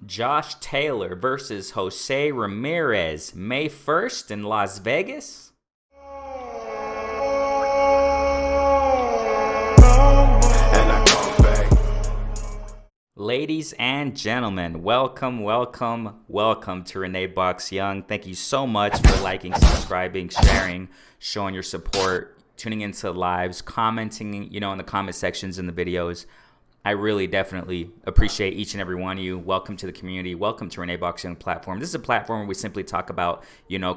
Josh Taylor versus Jose Ramirez, May 1st in Las Vegas. Ladies and gentlemen, welcome to Renee Box Young. Thank you so much for liking, subscribing, sharing, showing your support, tuning into the lives, commenting, in the comment sections in the videos. I really definitely appreciate each and every one of you. Welcome to the community. Welcome to Renee Box Young platform. This is a platform where we simply talk about,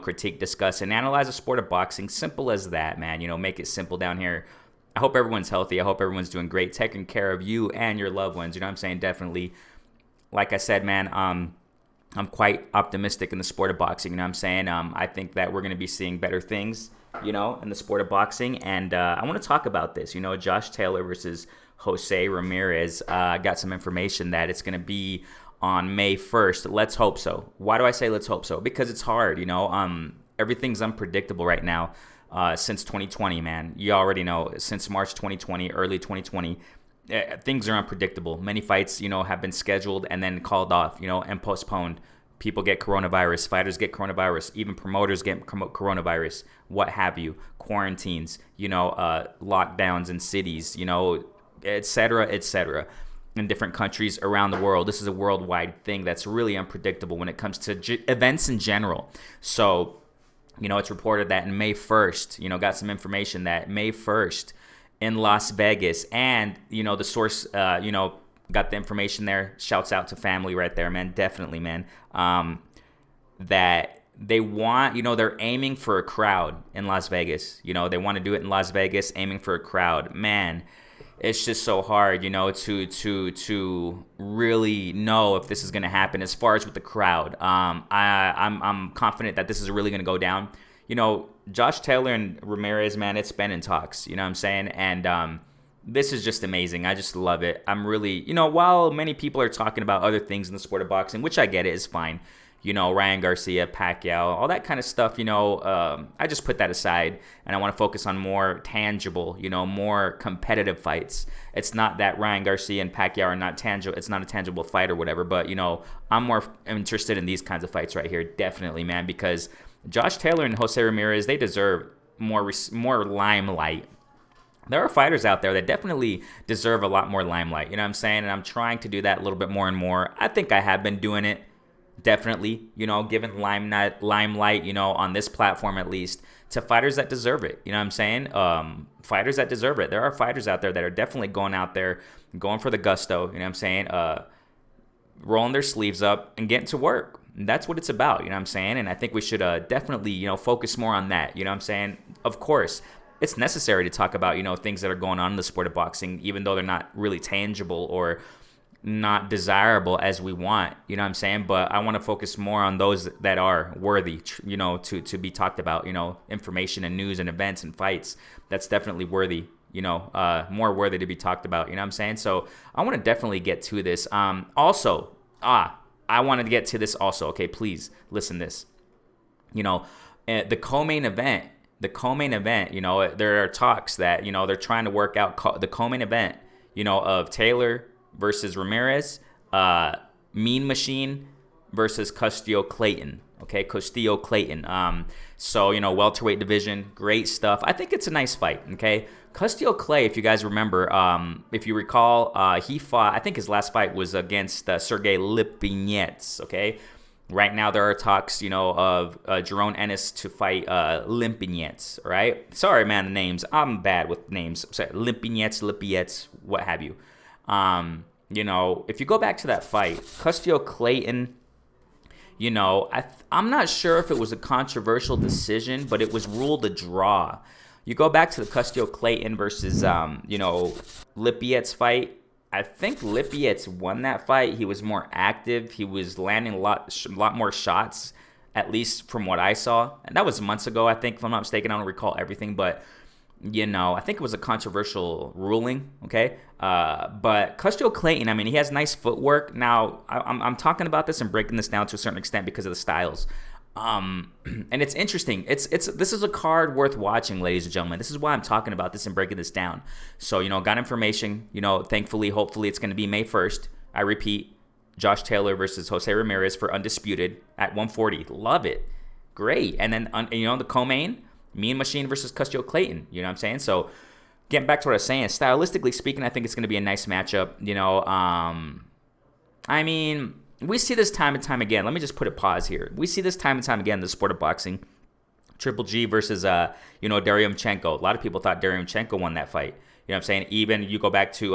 critique, discuss, and analyze the sport of boxing. Simple as that, man. Make it simple down here. I hope everyone's healthy. I hope everyone's doing great, taking care of you and your loved ones. You know what I'm saying? Definitely. Like I said, man, I'm quite optimistic in the sport of boxing. You know what I'm saying? I think that we're going to be seeing better things, in the sport of boxing. And I want to talk about this, Josh Taylor versus Jose Ramirez. I got some information that it's going to be on May 1st. Let's hope so. Why do I say let's hope so? Because it's hard, everything's unpredictable right now. Since 2020, man. You already know, since March 2020, early 2020, things are unpredictable. Many fights, have been scheduled and then called off, and postponed. People get coronavirus, fighters get coronavirus, even promoters get coronavirus, what have you, quarantines, lockdowns in cities, et cetera, in different countries around the world. This is a worldwide thing that's really unpredictable when it comes to events in general. So, it's reported that in May 1st, got some information that May 1st in Las Vegas, and, the source, got the information there. Shouts out to family right there, man. Definitely, man. That they want, they're aiming for a crowd in Las Vegas. They want to do it in Las Vegas, aiming for a crowd. Man, it's just so hard, to really know if this is going to happen as far as with the crowd. I'm confident that this is really going to go down. Josh Taylor and Ramirez, man, it's been in talks. You know what I'm saying? And this is just amazing. I just love it. I'm really, while many people are talking about other things in the sport of boxing, which I get it is fine. Ryan Garcia, Pacquiao, all that kind of stuff, I just put that aside, and I want to focus on more tangible, more competitive fights. It's not that Ryan Garcia and Pacquiao are not tangible. It's not a tangible fight or whatever, but, I'm more interested in these kinds of fights right here, definitely, man, because Josh Taylor and Jose Ramirez, they deserve more limelight. There are fighters out there that definitely deserve a lot more limelight, you know what I'm saying? And I'm trying to do that a little bit more and more. I think I have been doing it. Definitely, giving limelight, on this platform at least, to fighters that deserve it. You know what I'm saying? Fighters that deserve it. There are fighters out there that are definitely going out there, going for the gusto, you know what I'm saying? Rolling their sleeves up and getting to work. And that's what it's about, you know what I'm saying? And I think we should definitely, focus more on that, you know what I'm saying? Of course, it's necessary to talk about, things that are going on in the sport of boxing, even though they're not really tangible or not desirable as we want, you know what I'm saying? But I want to focus more on those that are worthy, to be talked about, information and news and events and fights. That's definitely worthy, more worthy to be talked about, you know what I'm saying? So I want to definitely get to this. I wanted to get to this also. Okay, please listen to this. The co-main event, there are talks that, they're trying to work out the co-main event, of Taylor versus Ramirez, Mean Machine versus Castillo Clayton. Okay, Castillo Clayton. So, welterweight division, great stuff. I think it's a nice fight. Okay, Castillo Clay, if you guys remember, if you recall, he fought. I think his last fight was against Sergey Lipinets. Okay, right now there are talks, of Jerome Ennis to fight Lipinets. Right? Sorry, man, the names. I'm bad with names. Sorry, Lipinets, what have you. If you go back to that fight, Castillo Clayton, I'm not sure if it was a controversial decision, but it was ruled a draw. You go back to the Castillo Clayton versus, Lipinets fight. I think Lipinets won that fight. He was more active. He was landing a lot more shots, at least from what I saw. And that was months ago, I think, if I'm not mistaken. I don't recall everything, but I think it was a controversial ruling, okay? But Castillo Clayton, he has nice footwork. Now, I'm talking about this and breaking this down to a certain extent because of the styles. And it's interesting. This is a card worth watching, ladies and gentlemen. This is why I'm talking about this and breaking this down. So, got information. Thankfully, hopefully, it's going to be May 1st. I repeat, Josh Taylor versus Jose Ramirez for undisputed at 140. Love it. Great. And then, the co-main, Mean Machine versus Custio Clayton. You know what I'm saying? So, getting back to what I was saying, stylistically speaking, I think it's going to be a nice matchup. I mean, we see this time and time again. Let me just put a pause here. We see this time and time again in the sport of boxing. Triple G versus, Dariumchenko. A lot of people thought Dariumchenko won that fight. You know what I'm saying? Even you go back to,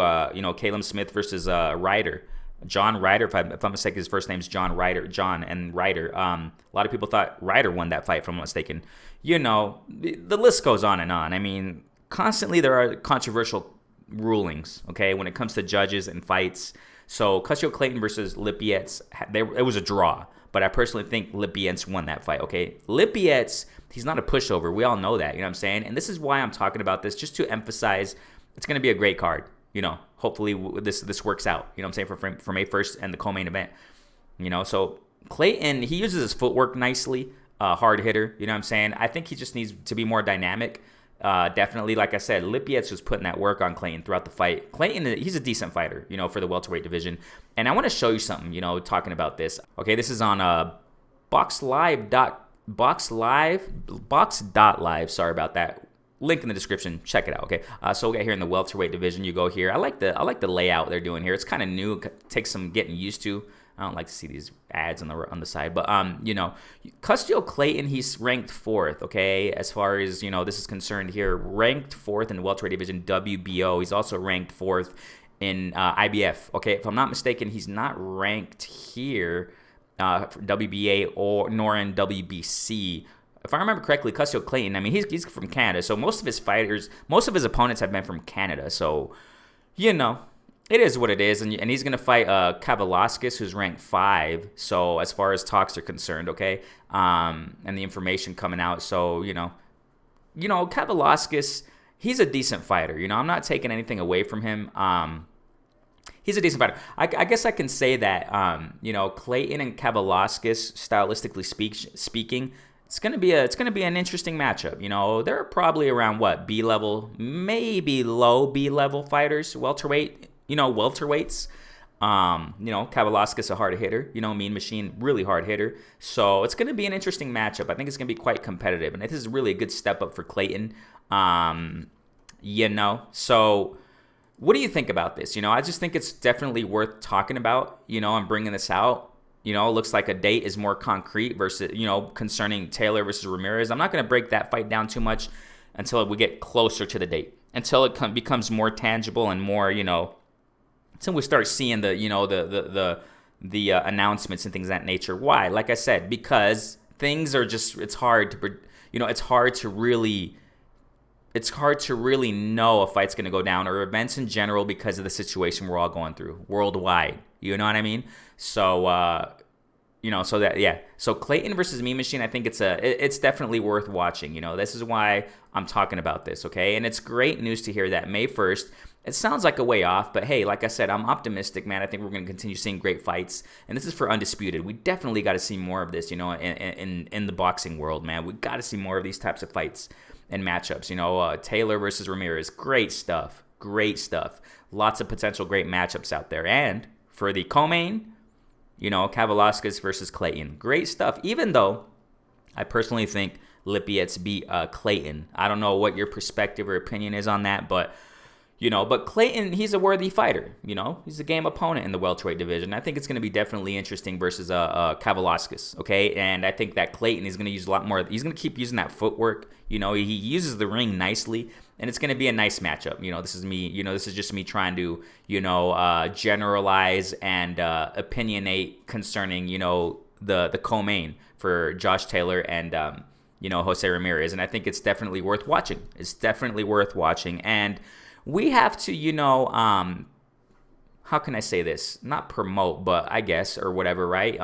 Caleb Smith versus Ryder. John Ryder, if I'm mistaken, his first name's John Ryder. John and Ryder. A lot of people thought Ryder won that fight, if I'm not mistaken. The list goes on and on. I mean, constantly there are controversial rulings, okay, when it comes to judges and fights. So Custio Clayton versus Lippietz, it was a draw. But I personally think Lippietz won that fight, okay? Lippietz, he's not a pushover. We all know that, you know what I'm saying? And this is why I'm talking about this, just to emphasize it's going to be a great card. Hopefully this works out, you know what I'm saying, for May 1st and the co-main event. So Clayton, he uses his footwork nicely, hard hitter, you know what I'm saying? I think he just needs to be more dynamic. Definitely, like I said, Lippietz was putting that work on Clayton throughout the fight. Clayton, he's a decent fighter, for the welterweight division. And I want to show you something, talking about this. Okay, this is on box.live, sorry about that. Link in the description. Check it out, okay? So we got here in the welterweight division. You go here. I like the layout they're doing here. It's kind of new. It takes some getting used to. I don't like to see these ads on the side, but Custio Clayton, he's ranked 4th, okay, as far as this is concerned here, ranked 4th in the welterweight division WBO. He's also ranked 4th in IBF, okay. If I'm not mistaken, he's not ranked here for WBA nor in WBC. If I remember correctly, Custio Clayton, I mean, he's from Canada, so most of his opponents have been from Canada, so it is what it is, and he's going to fight Kavaliauskas, who's ranked 5, so as far as talks are concerned, okay, and the information coming out, so, Kavaliauskas, he's a decent fighter, I'm not taking anything away from him, he's a decent fighter. I guess I can say that, Clayton and Kavaliauskas, stylistically speaking, it's gonna be an interesting matchup. They're probably around B-level, maybe low B-level fighters, welterweights. Kavaliauskas a hard hitter. Mean Machine, really hard hitter. So it's gonna be an interesting matchup. I think it's gonna be quite competitive, and this is really a good step up for Clayton. So what do you think about this? I just think it's definitely worth talking about. And bringing this out. It looks like a date is more concrete versus, concerning Taylor versus Ramirez. I'm not going to break that fight down too much until we get closer to the date, until it becomes more tangible and more, until we start seeing the announcements and things of that nature. Why? Like I said, because things are just, it's hard to really know a fight's going to go down, or events in general, because of the situation we're all going through worldwide. You know what I mean? So, So Clayton versus Mean Machine, I think it's definitely worth watching. This is why I'm talking about this, okay? And it's great news to hear that May 1st. It sounds like a way off, but hey, like I said, I'm optimistic, man. I think we're going to continue seeing great fights, and this is for undisputed. We definitely got to see more of this, in the boxing world, man. We got to see more of these types of fights and matchups. Taylor versus Ramirez, great stuff. Lots of potential great matchups out there, and for the co-main, Kavaliauskas versus Clayton. Great stuff, even though I personally think Lippietz beat Clayton. I don't know what your perspective or opinion is on that, but Clayton, he's a worthy fighter. He's a game opponent in the welterweight division. I think it's going to be definitely interesting versus Kavaliauskas, okay? And I think that Clayton is going to use a lot more. He's going to keep using that footwork. He uses the ring nicely, and it's going to be a nice matchup. This is me. This is just me trying to, generalize and opinionate concerning, the co-main for Josh Taylor and Jose Ramirez, and I think it's definitely worth watching. And we have to, how can I say this? Not promote, but I guess, or whatever, right?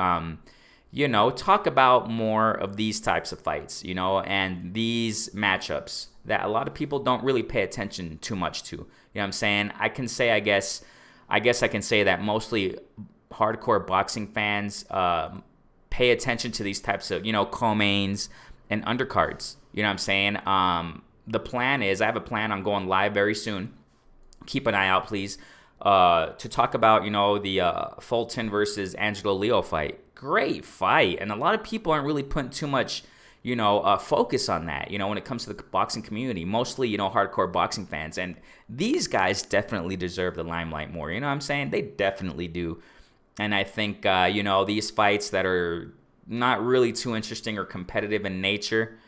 Talk about more of these types of fights, and these matchups that a lot of people don't really pay attention too much to. You know what I'm saying? I guess I can say that mostly hardcore boxing fans pay attention to these types of, co-mains and undercards. You know what I'm saying? The plan is, I have a plan on going live very soon. Keep an eye out, please. to talk about, the Fulton versus Angelo Leo fight. Great fight, and a lot of people aren't really putting too much, focus on that. When it comes to the boxing community, mostly, hardcore boxing fans, and these guys definitely deserve the limelight more. You know what I'm saying? They definitely do. And I think, these fights that are not really too interesting or competitive in nature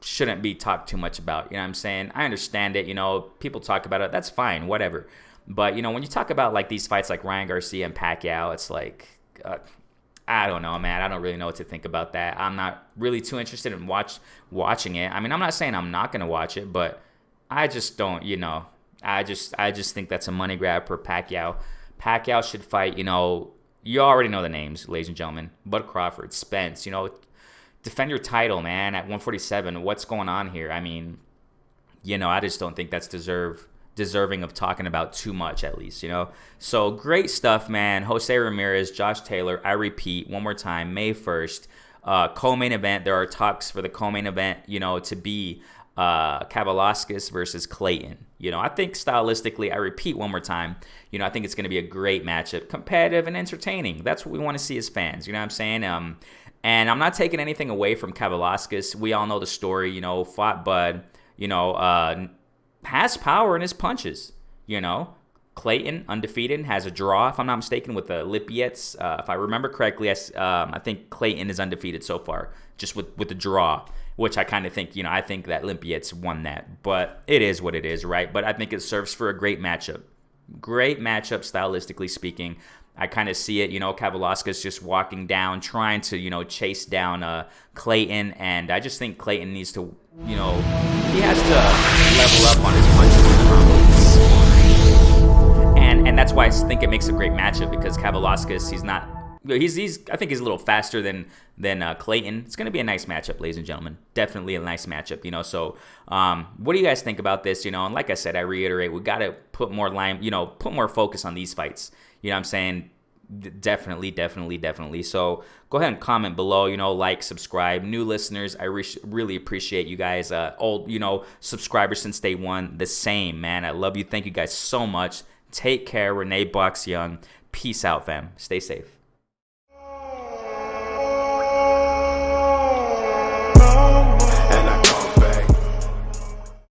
shouldn't be talked too much about. You know what I'm saying? I understand it. People talk about it. That's fine, whatever. But, when you talk about like these fights like Ryan Garcia and Pacquiao, it's like, I don't know, man. I don't really know what to think about that. I'm not really too interested in watching it. I mean, I'm not saying I'm not going to watch it, but I just don't, I just think that's a money grab for Pacquiao. Pacquiao should fight, you already know the names, ladies and gentlemen. Bud Crawford, Spence, defend your title, man, at 147. What's going on here? I mean, I just don't think that's deserving of talking about too much, at least, So great stuff, man. Jose Ramirez, Josh Taylor. I repeat one more time, May 1st, co-main event. There are talks for the co-main event, to be Kavaliauskas versus Clayton. I think stylistically, I repeat one more time, I think it's going to be a great matchup, competitive and entertaining. That's what we want to see as fans. You know what I'm saying? And I'm not taking anything away from Kavaliauskas. We all know the story. Fought Bud. Has power in his punches. Clayton, undefeated, has a draw, if I'm not mistaken, with the Lipetz. If I remember correctly, I think Clayton is undefeated so far, just with the draw, which I kind of think, I think that Lipetz won that. But it is what it is, right? But I think it serves for a great matchup. Great matchup, stylistically speaking. I kind of see it, Kavaliauskas just walking down, trying to, chase down Clayton. And I just think Clayton needs to, he has to level up on his punches. And that's why I think it makes a great matchup, because Kavaliauskas, I think he's a little faster than Clayton. It's going to be a nice matchup, ladies and gentlemen. Definitely a nice matchup, So, what do you guys think about this? And like I said, I reiterate, we got to put more put more focus on these fights. You know what I'm saying? Definitely. So go ahead and comment below, like, subscribe. New listeners, I really appreciate you guys. Old, subscribers since day one, the same, man. I love you. Thank you guys so much. Take care. Renee Box Young. Peace out, fam. Stay safe.